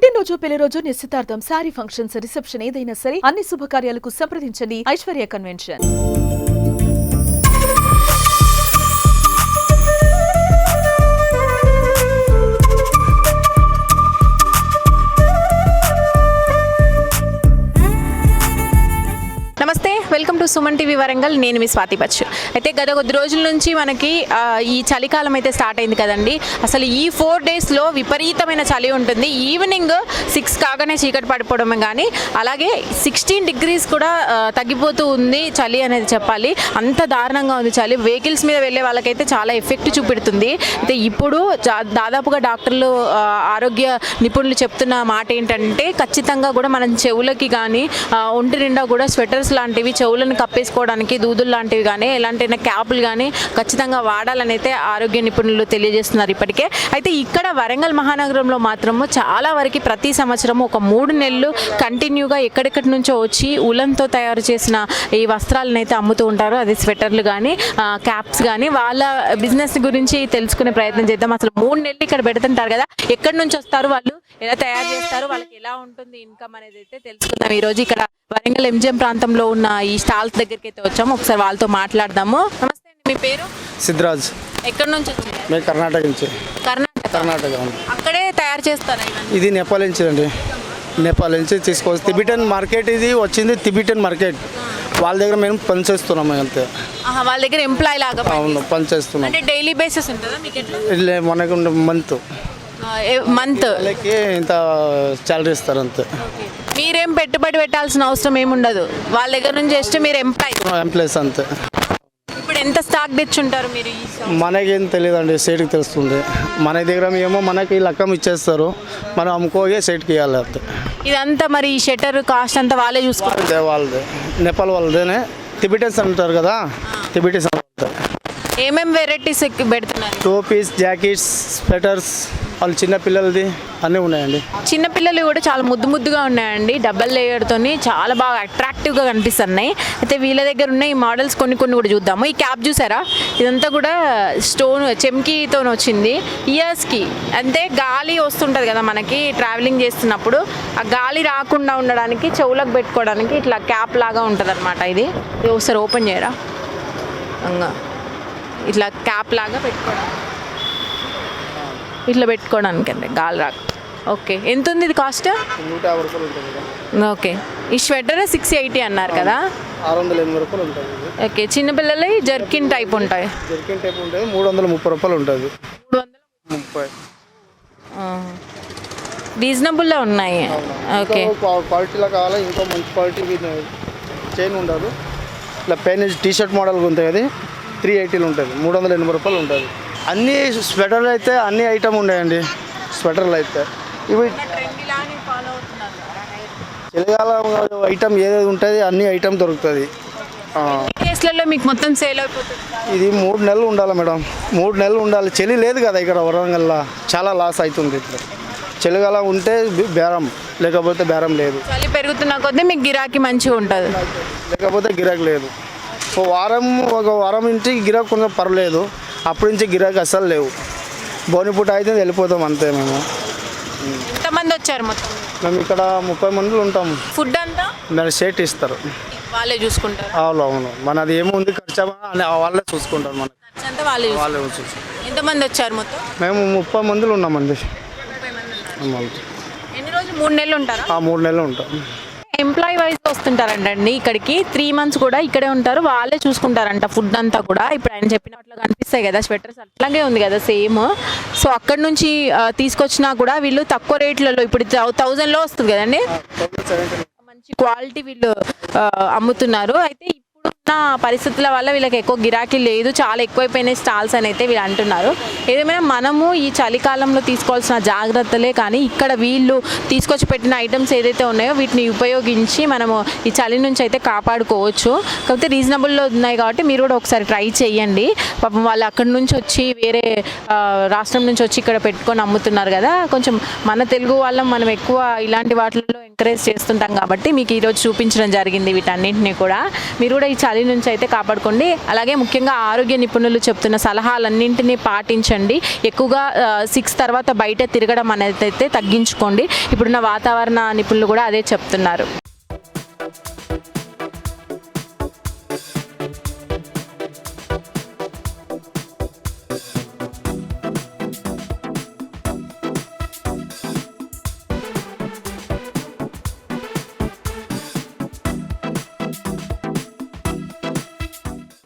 పుట్టినరోజు, పెళ్లి రోజు, నిశ్చితార్థం, శారీ ఫంక్షన్స్, రిసెప్షన్ ఏదైనా సరే అన్ని శుభకార్యాలకు సంప్రదించండి ఐశ్వర్య కన్వెన్షన్. నమస్తే, welcome to Suman TV Warangal. నేను మీ స్వాతి బచ్చు. అయితే గత కొద్ది రోజుల నుంచి మనకి ఈ చలికాలం అయితే స్టార్ట్ అయింది కదండి. అసలు ఈ 4 డేస్లో విపరీతమైన చలి ఉంటుంది. ఈవినింగ్ 6 కాగానే చీకటి పడిపోవడమే కానీ అలాగే 16 degrees కూడా తగ్గిపోతూ ఉంది చలి అనేది చెప్పాలి. అంత దారుణంగా ఉంది చలి. వెహికల్స్ మీద వెళ్ళే వాళ్ళకైతే చాలా ఎఫెక్ట్ చూపెడుతుంది. అయితే ఇప్పుడు దాదాపుగా డాక్టర్లు, ఆరోగ్య నిపుణులు చెప్తున్న మాట ఏంటంటే ఖచ్చితంగా కూడా మనం చెవులకి కానీ ఒంటి నిండా కూడా స్వెటర్స్ లాంటివి, చెవులను కప్పేసుకోవడానికి దూదులు లాంటివి కానీ ఎలాంటి క్యాపులు కానీ ఖచ్చితంగా వాడాలని అయితే ఆరోగ్య నిపుణులు తెలియజేస్తున్నారు ఇప్పటికే. అయితే ఇక్కడ వరంగల్ మహానగరంలో మాత్రము చాలా వరకు ప్రతి సంవత్సరం ఒక 3 నెలలు కంటిన్యూగా ఎక్కడెక్కడి నుంచో వచ్చి ఉలన్తో తయారు చేసిన ఈ వస్త్రాలను అయితే అమ్ముతూ ఉంటారు. అది స్వెటర్లు కానీ క్యాప్స్ కానీ. వాళ్ళ బిజినెస్ గురించి తెలుసుకునే ప్రయత్నం చేద్దాం. అసలు 3 నెలలు ఇక్కడ పెడుతుంటారు కదా, ఎక్కడి నుంచి వస్తారు, వాళ్ళు ఎలా తయారు చేస్తారు, వాళ్ళకి ఎలా ఉంటుంది ఇన్కమ్ అనేది అయితే తెలుసుకుందాం. ఈరోజు ఇక్కడ వరంగల్ ఎంజిఎం ప్రాంతంలో ఉన్న ఈ స్టాల్స్ దగ్గరికి అయితే వచ్చాము. ఒకసారి వాళ్ళతో మాట్లాడదాము. నమస్తే అండి, మీ పేరు? సిద్ధరాజ్. ఎక్కడి నుంచి వచ్చారు? మేము కర్ణాటక నుంచి. కర్ణాటక. అక్కడే తయారు చేస్తారా? ఇది నేపాల్ నుంచి అండి. నేపాల్ నుంచి తీసుకోవచ్చు. తిబిటన్ మార్కెట్ ఇది వచ్చింది. తిబిటన్ మార్కెట్ వాళ్ళ దగ్గర మేము పనిచేస్తున్నాము అంతే. వాళ్ళ దగ్గర ఎంప్లాయ్ లాగా? అవును, పనిచేస్తున్నాం. అంటే డైలీ బేసిస్ ఉంటుందా మీకు? ఎట్లా? మనకు మంత్ ఇంత శాలరీ ఇస్తారు అంతే. మీరేం పెట్టుబడి పెట్టాల్సిన అవసరం ఏముండదు. వాళ్ళ దగ్గర నుంచి జస్ట్ మీరు ఎంప్లాయీస్ అంతే. ఇప్పుడు ఎంత స్టాక్ తెచ్చుంటారు మీరు? మనకేం తెలియదండి, సైడ్కి తెలుస్తుంది. మన దగ్గర ఏమో మనకి లక్కం ఇచ్చేస్తారు, మనం అమ్ముకోగే సైడ్కి ఇవ్వాలి అంతే. ఇదంతా మరి ఈ షట్టర్ కాస్ట్ అంతా వాళ్ళే చూసుకోవాలి? వాళ్ళదే, నేపాల్ వాళ్ళదేనే. తిబిటన్స్ అంటారు కదా, తిబిటన్స్ అంటారు. ఏమేమి వెరైటీస్ పెడుతున్నారు? టోపీస్, జాకెట్స్, స్వెటర్స్, వాళ్ళు చిన్నపిల్లలది అన్నీ ఉన్నాయండి. చిన్నపిల్లలు కూడా చాలా ముద్దుగా ఉన్నాయండి. డబల్ లేయర్తోని చాలా బాగా అట్రాక్టివ్గా కనిపిస్తున్నాయి. అయితే వీళ్ళ దగ్గర ఉన్న ఈ మోడల్స్ కొన్ని కూడా చూద్దాము. ఈ క్యాప్ చూసారా, ఇదంతా కూడా స్టోన్ చెమ్కీతో వచ్చింది. ఇయర్స్కి అంటే గాలి వస్తుంటుంది కదా మనకి ట్రావెలింగ్ చేస్తున్నప్పుడు, ఆ గాలి రాకుండా ఉండడానికి చెవులకు పెట్టుకోవడానికి ఇట్లా క్యాప్ లాగా ఉంటుంది అనమాట. ఇది ఒకసారి ఓపెన్ చేయరా, ఇట్లా క్యాప్ లాగా పెట్టుకోవడానికి, ఇట్లా పెట్టుకోవడానికి అంటే గాలి రాక. ఓకే, ఎంత ఉంది ఇది కాస్ట్? 150 రూపాయలు ఉంటుంది. ఓకే, ఈ స్వెటర్ 680 అన్నారు కదా, 680 రూపాయలు ఉంటుంది. ఓకే, చిన్నపిల్లలు జర్కిన్ టైప్ ఉంటాయి. జర్కిన్ టైప్ ఉంటుంది, 330 రూపాయలు ఉంటుంది. 330 రీజనబుల్లో ఉన్నాయి. ఓకే, క్వాలిటీలో కావాలా, ఇంకో మంచి క్వాలిటీ చైన్ ఉండదు. ఇట్లా పెయిన్ టీషర్ట్ మోడల్గా ఉంటుంది, అది 380 ఉంటుంది. 380 రూపాయలు ఉంటుంది. అన్ని స్వెటర్లు అయితే అన్ని ఐటమ్ ఉన్నాయండి. స్వెటర్లు అయితే ఇవి చలికాలం ఐటమ్ ఏదేది ఉంటుంది అన్ని ఐటమ్ దొరుకుతుంది. మీకు మొత్తం సేల్ అయిపోతుంది. ఇది 3 నెలలు ఉండాలి మేడం, 3 నెలలు ఉండాలి. చలి లేదు కదా ఇక్కడ వరంగల్లో, చాలా లాస్ అవుతుంది. ఇట్లా చలికాలం ఉంటే బేరం, లేకపోతే బేరం లేదు. చలి పెరుగుతున్న కొద్దీ మీకు గిరాకీ మంచిగా ఉంటుంది, లేకపోతే గిరాకీ లేదు. ఒక వారం నుంచి గిరాకీ కొంచెం పర్లేదు, అప్పటి నుంచి గిరాకీ అస్సలు లేవు. బోనిపూట అయితే వెళ్ళిపోతాం అంతే. మేము ఎంతమంది వచ్చారు మొత్తం? మేము ఇక్కడ 30 మంది ఉంటాము. ఫుడ్ అంతా మీరు షేట్ ఇస్తారు, వాళ్ళే చూసుకుంటారు? అవును, మనది ఏముంది ఖర్చు వాళ్ళే చూసుకుంటారు. మన వాళ్ళే చూసుకుంటారు. ఎంతమంది వచ్చారు మొత్తం? మేము 30 మందిలో ఉన్నామండి. ఎన్ని రోజులు? 3 నెలలు ఉంటారా? 3 నెలలు ఉంటాం. ఎంప్లాయీ వైజ్ వస్తుంటారంటండి ఇక్కడికి. 3 months కూడా ఇక్కడే ఉంటారు, వాళ్ళే చూసుకుంటారంట ఫుడ్ అంతా కూడా. ఇప్పుడు ఆయన చెప్పినట్లు కనిపిస్తాయి కదా స్వెటర్స్, అట్లాగే ఉంది కదా సేమ్. సో అక్కడ నుంచి తీసుకొచ్చినా కూడా వీళ్ళు తక్కువ రేట్లలో, ఇప్పుడు 1000లో వస్తుంది కదండి, మంచి క్వాలిటీ వీళ్ళు అమ్ముతున్నారు. అయితే ఇప్పుడున్న పరిస్థితుల వల్ల వీళ్ళకి ఎక్కువ గిరాకీ లేదు, చాలా ఎక్కువైపోయినాయి స్టాల్స్ అని అయితే వీళ్ళు అంటున్నారు. ఏదేమైనా మనము ఈ చలికాలంలో తీసుకోవాల్సిన జాగ్రత్తలే కానీ ఇక్కడ వీళ్ళు తీసుకొచ్చి పెట్టిన ఐటమ్స్ ఏదైతే ఉన్నాయో వీటిని ఉపయోగించి మనము ఈ చలి నుంచి అయితే కాపాడుకోవచ్చు. కాకపోతే రీజనబుల్లో ఉన్నాయి కాబట్టి మీరు కూడా ఒకసారి ట్రై చేయండి. పాపం వాళ్ళు అక్కడి నుంచి వచ్చి వేరే రాష్ట్రం నుంచి వచ్చి ఇక్కడ పెట్టుకొని అమ్ముతున్నారు కదా, కొంచెం మన తెలుగు వాళ్ళం మనం ఎక్కువ ఇలాంటి వాటిల్లో ఎంకరేజ్ చేస్తుంటాం కాబట్టి మీకు ఈరోజు చూపించడం జరిగింది వీటన్నింటినీ కూడా. మీరు కూడా ఈ చలి నుంచి అయితే కాపాడుకోండి. అలాగే ముఖ్యంగా ఆరోగ్య నిపుణులు చెప్తున్న సలహాలన్నింటినీ పాటించండి. ఎక్కువగా 6 తర్వాత బయట తిరగడం అనేది అయితే తగ్గించుకోండి. ఇప్పుడున్న వాతావరణ నిపుణులు కూడా అదే చెప్తున్నారు.